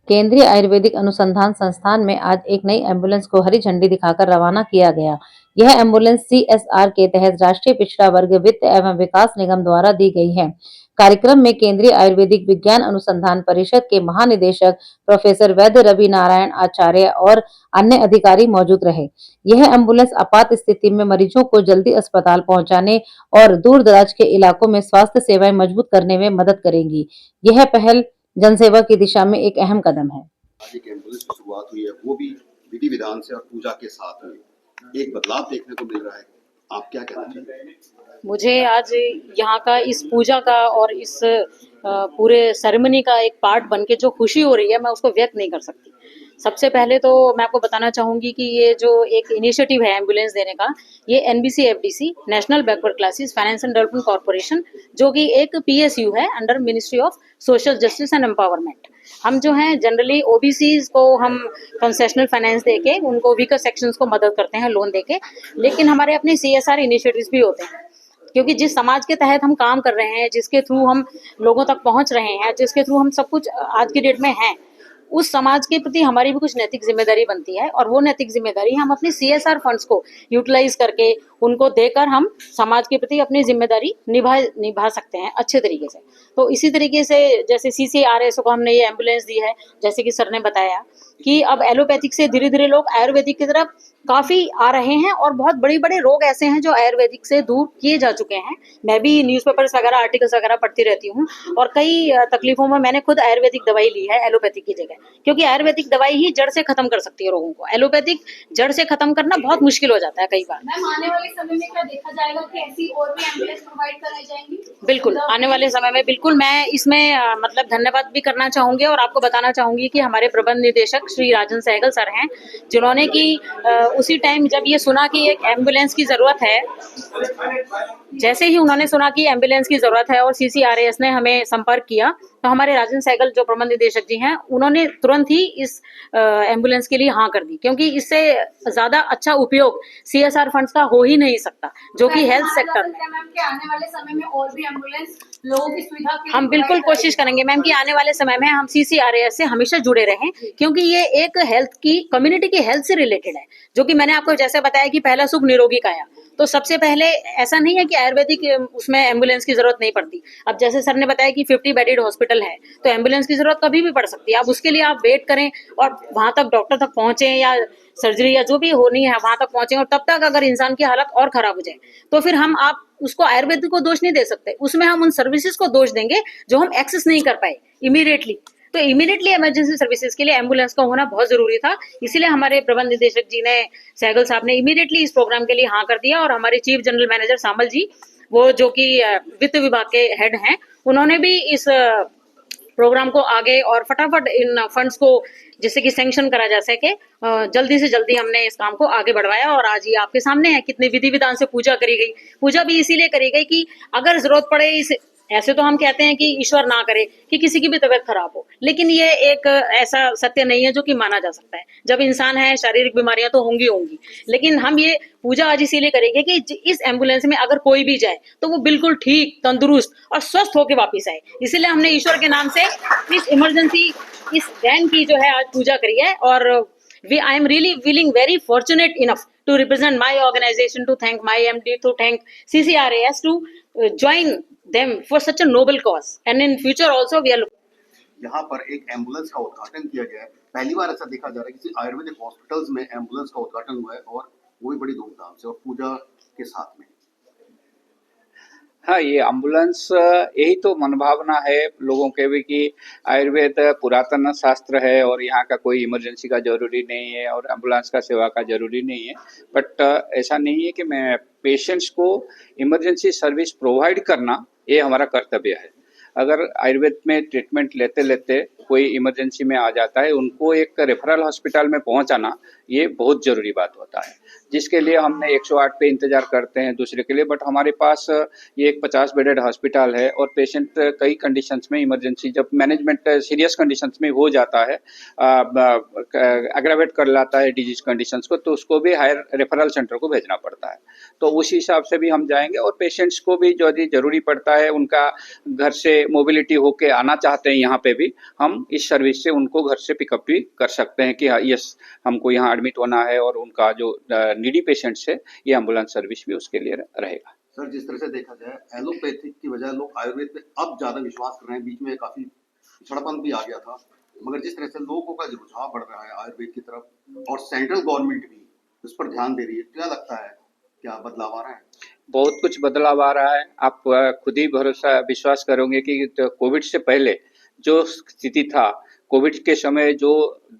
केंद्रीय आयुर्वेदिक अनुसंधान संस्थान में आज एक नई एम्बुलेंस को हरी झंडी दिखाकर रवाना किया गया। यह एम्बुलेंस सीएसआर के तहत राष्ट्रीय पिछड़ा वर्ग वित्त एवं विकास निगम द्वारा दी गई है। कार्यक्रम में केंद्रीय आयुर्वेदिक विज्ञान अनुसंधान परिषद के महानिदेशक प्रोफेसर वैद्य रवि नारायण आचार्य और अन्य अधिकारी मौजूद रहे। यह एम्बुलेंस आपात स्थिति में मरीजों को जल्दी अस्पताल पहुंचाने और दूर दराज के इलाकों में स्वास्थ्य सेवाएं मजबूत करने में मदद करेगी। यह पहल जनसेवा की दिशा में एक अहम कदम है। आज एक एम्बुलेंस की शुरुआत हुई है, वो भी विधि विधान से और पूजा के साथ में एक बदलाव देखने को मिल रहा है। आप क्या कहना चाहते हैं? मुझे आज यहाँ का इस पूजा का और इस पूरे सेरेमनी का एक पार्ट बनके जो खुशी हो रही है, मैं उसको व्यक्त नहीं कर सकती। सबसे पहले तो मैं आपको बताना चाहूँगी कि ये जो एक इनिशिएटिव है एम्बुलेंस देने का, ये NBC-FDC national backward classes finance and development corporation, जो कि एक पीएसयू है under ministry of social justice and empowerment. हम जो हैं जनरली ओबीसीज को हम कंसेशनल फाइनेंस देके उनको वीकर सेक्शंस को मदद करते हैं लोन देके, लेकिन हमारे अपने सीएसआर इनिशिएटिव्स भी होते हैं, क्योंकि जिस समाज के तहत हम काम कर रहे हैं, जिसके थ्रू हम लोगों तक पहुंच रहे हैं, जिसके थ्रू हम सब कुछ आज की डेट में हैं, उस समाज के प्रति हमारी भी कुछ नैतिक जिम्मेदारी बनती है। और वो नैतिक जिम्मेदारी हम अपने सीएसआर फंड्स को यूटिलाइज करके उनको देकर हम समाज के प्रति अपनी जिम्मेदारी निभा सकते हैं अच्छे तरीके से। तो इसी तरीके से जैसे सीसीआरएस को हमने ये एम्बुलेंस दी है, जैसे कि सर ने बताया कि अब एलोपैथिक से धीरे धीरे लोग आयुर्वेदिक की तरफ काफी आ रहे हैं और बहुत बड़े बड़े रोग ऐसे हैं जो आयुर्वेदिक से दूर किए जा चुके हैं। मैं भी न्यूज़पेपर्स वगैरह आर्टिकल्स वगैरह पढ़ती रहती हूँ और कई तकलीफों में मैंने खुद आयुर्वेदिक दवाई ली है एलोपैथिक की जगह, क्योंकि आयुर्वेदिक दवाई ही जड़ से खत्म कर सकती है रोगों को। एलोपैथिक जड़ से खत्म करना बहुत मुश्किल हो जाता है कई बार। मैम, आने वाले समय में क्या देखा जाएगा कि ऐसी और भी एम्बुलेंस प्रोवाइड कराई जाएंगी? बिल्कुल, आने वाले समय में बिल्कुल मैं इसमें मतलब धन्यवाद भी करना चाहूंगी और आपको बताना चाहूंगी कि हमारे प्रबंध निदेशक श्री राजन सहगल सर हैं, जिन्होंने कि उसी टाइम जब ये सुना कि एक एम्बुलेंस की जरूरत है, जैसे ही उन्होंने सुना कि एम्बुलेंस की जरूरत है और सीसीआरएस ने हमें संपर्क किया, तो हमारे राजन सहगल जो प्रबंध निदेशक जी हैं, उन्होंने तुरंत ही इस एम्बुलेंस के लिए हाँ कर दी, क्योंकि इससे ज्यादा अच्छा उपयोग सीएसआर फंड्स का हो ही नहीं सकता, जो कि हेल्थ सेक्टर में। मैम, कि आने वाले समय में और भी एम्बुलेंस लोगों की सुविधा के लिए हम बिल्कुल कोशिश करेंगे मैम कि आने वाले समय में हम सीसीआरएस से हमेशा जुड़े रहें, क्योंकि ये एक हेल्थ की कम्युनिटी की हेल्थ से रिलेटेड है, जो कि मैंने आपको जैसे बताया कि पहला सुख निरोगी काया। तो सबसे पहले ऐसा नहीं है कि आयुर्वेदिक उसमें एम्बुलेंस की जरूरत नहीं पड़ती। अब जैसे सर ने बताया कि 50 बेडेड हॉस्पिटल है, तो एम्बुलेंस की जरूरत कभी भी पड़ सकती है। अब उसके लिए आप वेट करें और वहां तक डॉक्टर तक पहुंचे या सर्जरी या जो भी होनी है वहां तक पहुंचे, और तब तक अगर इंसान की हालत और खराब हो जाए, तो फिर हम आप उसको आयुर्वेदिक को दोष नहीं दे सकते, उसमें हम उन सर्विसेज को दोष देंगे जो हम एक्सेस नहीं कर पाए इमीडिएटली। तो इमीडिएटली इमरजेंसी सर्विसेज के लिए एम्बुलेंस का होना बहुत जरूरी था, इसीलिए हमारे प्रबंध निदेशक जी ने, सहगल साहब ने इमीडिएटली इस प्रोग्राम के लिए हाँ कर दिया। और हमारे चीफ जनरल मैनेजर सामल जी, वो जो कि वित्त विभाग के हेड हैं, उन्होंने भी इस प्रोग्राम को आगे और फटाफट इन फंड्स को जिससे कि सैंक्शन करा जा सके, जल्दी से जल्दी हमने इस काम को आगे बढ़वाया। और आज ये आपके सामने है, कितने विधि विधान से पूजा करी गई। पूजा भी इसीलिए करी गई कि अगर जरूरत पड़े, इस ऐसे तो हम कहते हैं कि ईश्वर ना करे कि किसी की भी तबीयत खराब हो, लेकिन ये एक ऐसा सत्य नहीं है जो कि माना जा सकता है। जब इंसान है, शारीरिक बीमारियां तो होंगी होंगी, लेकिन हम ये पूजा आज इसीलिए करेंगे कि इस एम्बुलेंस में अगर कोई भी जाए तो वो बिल्कुल ठीक, तंदुरुस्त और स्वस्थ होकर वापिस आए। इसीलिए हमने ईश्वर के नाम से इस इमरजेंसी इस वैन की जो है आज पूजा करी है। और I am really feeling very fortunate enough to represent my organization, to thank my MD, to thank CCRAS, to join them for such a noble cause. And in future also we are यहाँ पर एक ambulance का उद्घाटन किया गया है। पहली बार ऐसा देखा जा रहा है किसी आयुर्वेदिक हॉस्पिटल्स में एम्बुलेंस का उद्घाटन हुआ है, और वो भी बड़ी धूमधाम से और पूजा के साथ में। हाँ, ये एम्बुलेंस यही तो मनोभावना है लोगों के भी कि आयुर्वेद पुरातन शास्त्र है और यहाँ का कोई इमरजेंसी का जरूरी नहीं है और एम्बुलेंस का सेवा का जरूरी नहीं है। बट ऐसा नहीं है कि मैं पेशेंट्स को इमरजेंसी सर्विस प्रोवाइड करना ये हमारा कर्तव्य है। अगर आयुर्वेद में ट्रीटमेंट लेते लेते कोई इमरजेंसी में आ जाता है, उनको एक रेफरल हॉस्पिटल में पहुंचाना ये बहुत ज़रूरी बात होता है, जिसके लिए हमने 108 पे इंतज़ार करते हैं दूसरे के लिए। बट हमारे पास ये एक 50 बेडेड हॉस्पिटल है और पेशेंट कई कंडीशंस में इमरजेंसी जब मैनेजमेंट सीरियस कंडीशंस में हो जाता है, एग्रावेट कर लाता है डिजीज कंडीशंस को, तो उसको भी हायर रेफरल सेंटर को भेजना पड़ता है। तो उस हिसाब से भी हम जाएंगे और पेशेंट्स को भी जो ज़रूरी पड़ता है, उनका घर से मोबिलिटी होके आना चाहते हैं यहाँ पे भी, हम हम इस सर्विस से उनको घर से पिकअप भी कर सकते हैं कि हाँ यस हमको यहाँ एडमिट होना है, और उनका जो नीडी पेशेंट्स है ये एम्बुलेंस सर्विस भी उसके लिए रहेगा। सर जिस तरह से देखा जाए एलोपैथिक की बजाय लोग आयुर्वेद पे अब ज्यादा विश्वास कर रहे हैं, बीच में काफी पिछड़ापन भी आ गया था, मगर जिस तरह से लोगों का जो रुझाव बढ़ रहा है आयुर्वेद की तरफ और सेंट्रल गवर्नमेंट भी उस पर ध्यान दे रही है, क्या लगता है क्या बदलाव आ रहा है? बहुत कुछ बदलाव आ रहा है। आप खुद ही भरोसा विश्वास करोगे कि कोविड से पहले जो स्थिति था, कोविड के समय जो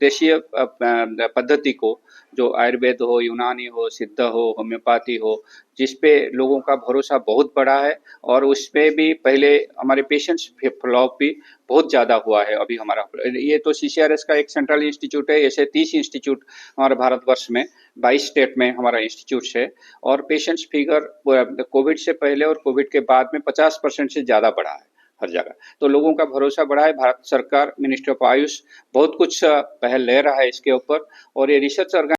देशीय पद्धति को, जो आयुर्वेद हो, यूनानी हो, सिद्ध हो, होम्योपैथी हो, जिस पे लोगों का भरोसा बहुत बड़ा है, और उसपे भी पहले हमारे पेशेंट्स फॉलोअप भी बहुत ज़्यादा हुआ है। अभी हमारा ये तो CCRS का एक सेंट्रल इंस्टीट्यूट है, ऐसे 30 इंस्टीट्यूट हमारे भारतवर्ष में 22 स्टेट में हमारा इंस्टीट्यूट है, और पेशेंट्स फिगर कोविड से पहले और कोविड के बाद में 50% से ज़्यादा बढ़ा है हर जगह। तो लोगों का भरोसा बढ़ा है। भारत सरकार, मिनिस्ट्री ऑफ आयुष बहुत कुछ पहल ले रहा है इसके ऊपर, और ये रिसर्च